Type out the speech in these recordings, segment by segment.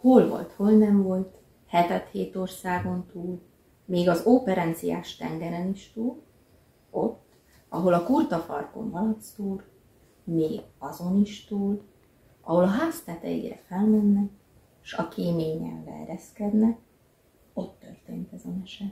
hol volt, hol nem volt, hetet 7 országon túl, még az óperenciás tengeren is túl, ott, ahol a kurtafarkon malac túl, még azon is túl, ahol a ház tetejére felmennek, s a kéményelve ereszkednek, ott történt ez a mese.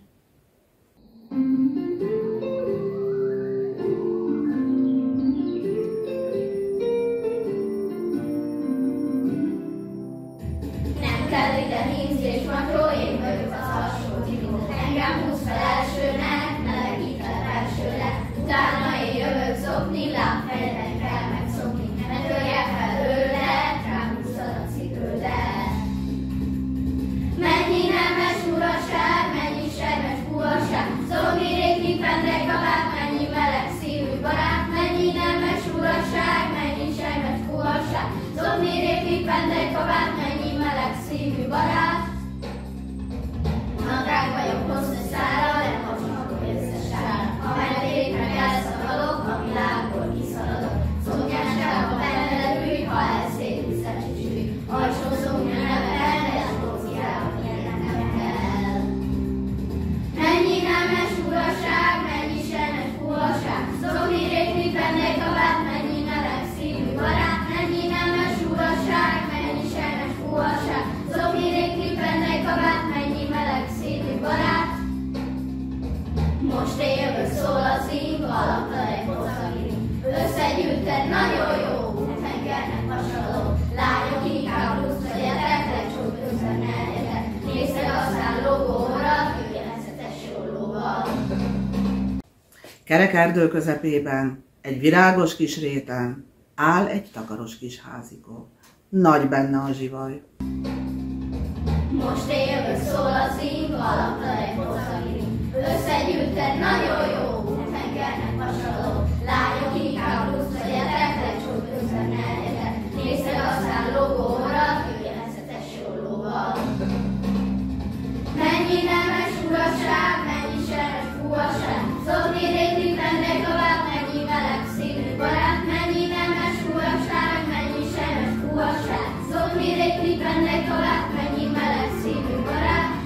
Nem kell ide hímz és makró, én vagyok az alsó titó. Engem húz fel elsőnek, melegít le felsőre. Utána én jövök zokni, lábfejben kell megszokni. Ne törje fel őle, rám húzod a cipődet. Mennyi nemes uraság, mennyi sermes puhaság, szolgi régi pendek kabát, mennyi meleg szívű barát. Mennyi nemes uraság, mennyi sermes puhaság, szolgi régi pendek kabát, mennyi meleg szívű barát. Nadrág vagyok hosszú szára, de hasonló összesára. Ha mellép meg elszakadok, a világból kiszaladok. Szoknyáskába benned ülj, ha elszépülsz a csücsülj. Alsó szoknya nevel, de a róziában jelen nem kell. Mennyi nemes uraság, mennyi sermes puhaság, szokni régi pendek kabát, mennyi meleg szívű barát. Mennyi nemes uraság, mennyi sermes puhaság, szokni régi pendek kabát, mennyi meleg szívű barát. Most én jövök, szól az ív, alapta egy bozagír. Összegyűjted, nagyon jó, tengernek hasonló. Lányok inkább plusz vegyetek, lecsók közben ne legyetek. Nézd aztán logóra, jöjjenezetes jólóval. Kerek erdő közepében, egy virágos kis réten áll egy takaros kis házikó. Nagy benne a zsivaj. Most én jövök, szól az ív, alapta egy bozagír. Összegyűjted, nagyon jó, tengernek hasonló. Lányok inkább plusz vegyetek, lecsók közben ne legyetek. Nézd aztán logóra, jöjjenezetes jólóval. Mennyi nemes uraság, mennyi sermes puhaság, szokni régi pendek kabát, mennyi meleg szívű barát. Mennyi nemes uraság, mennyi sermes puhaság, szokni régi pendek kabát, mennyi meleg szívű barát.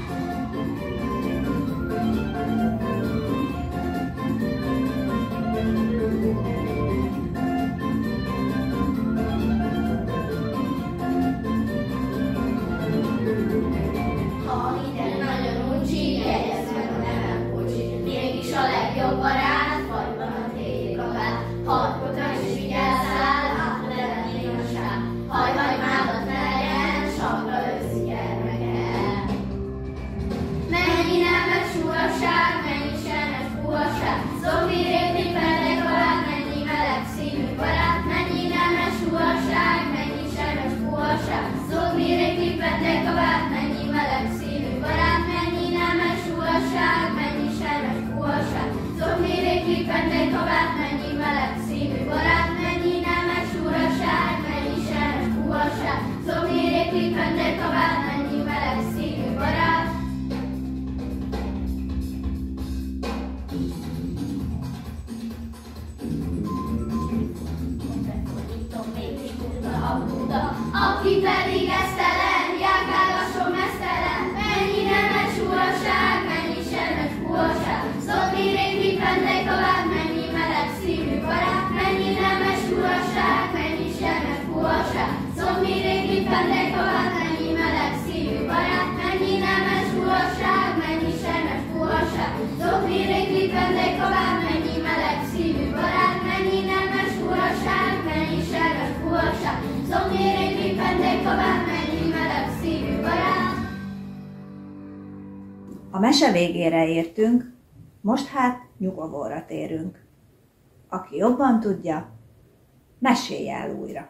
Ha ide nagyon uncsi, jegyezd meg a nevem Bocsi. Mégis a legjobb barát, fagyban a téli kabát. Harkodra is vigyázzál, hát levenni a sár. Hajhagymádat ne legyen, sapra őszi gyermeke. Mennyi nemes uraság, mennyi sermes puhaság, szokni régi pendek kabát, mennyi meleg szívű barát. Mennyi nemes uraság, mennyi sermes puhaság, szokni régi pendek kabát, mennyi meleg szívű barát. Mennyi nemes uraság, mennyi sermes puhaság, szokni régi pendek kabát, mennyi meleg szívű barát. Mennyi nemes uraság, mennyi sermes puhaság, szokni régi pendek kabát, mennyi meleg szívű barát. Aki pedig esztelen, járkálgasson mesztelen. Mennyi nemes uraság, mennyi sermes puhaság, szokni régi pendek kabát, mennyi meleg szívű barát. Mennyi nemes uraság, mennyi sermes puhaság, szokni régi pendek kabát, mennyi meleg szívű barát. Mennyi nemes uraság, mennyi sermes puhaság, szokni régi pendek kabát, mennyi meleg szívű barát. Mennyi nemes uraság, mennyi sermes puhaság, szokni régi pendek kabát, mennyi meleg szívű barát. A mese végére értünk, most hát nyugovóra térünk. Aki jobban tudja, mesélje el újra.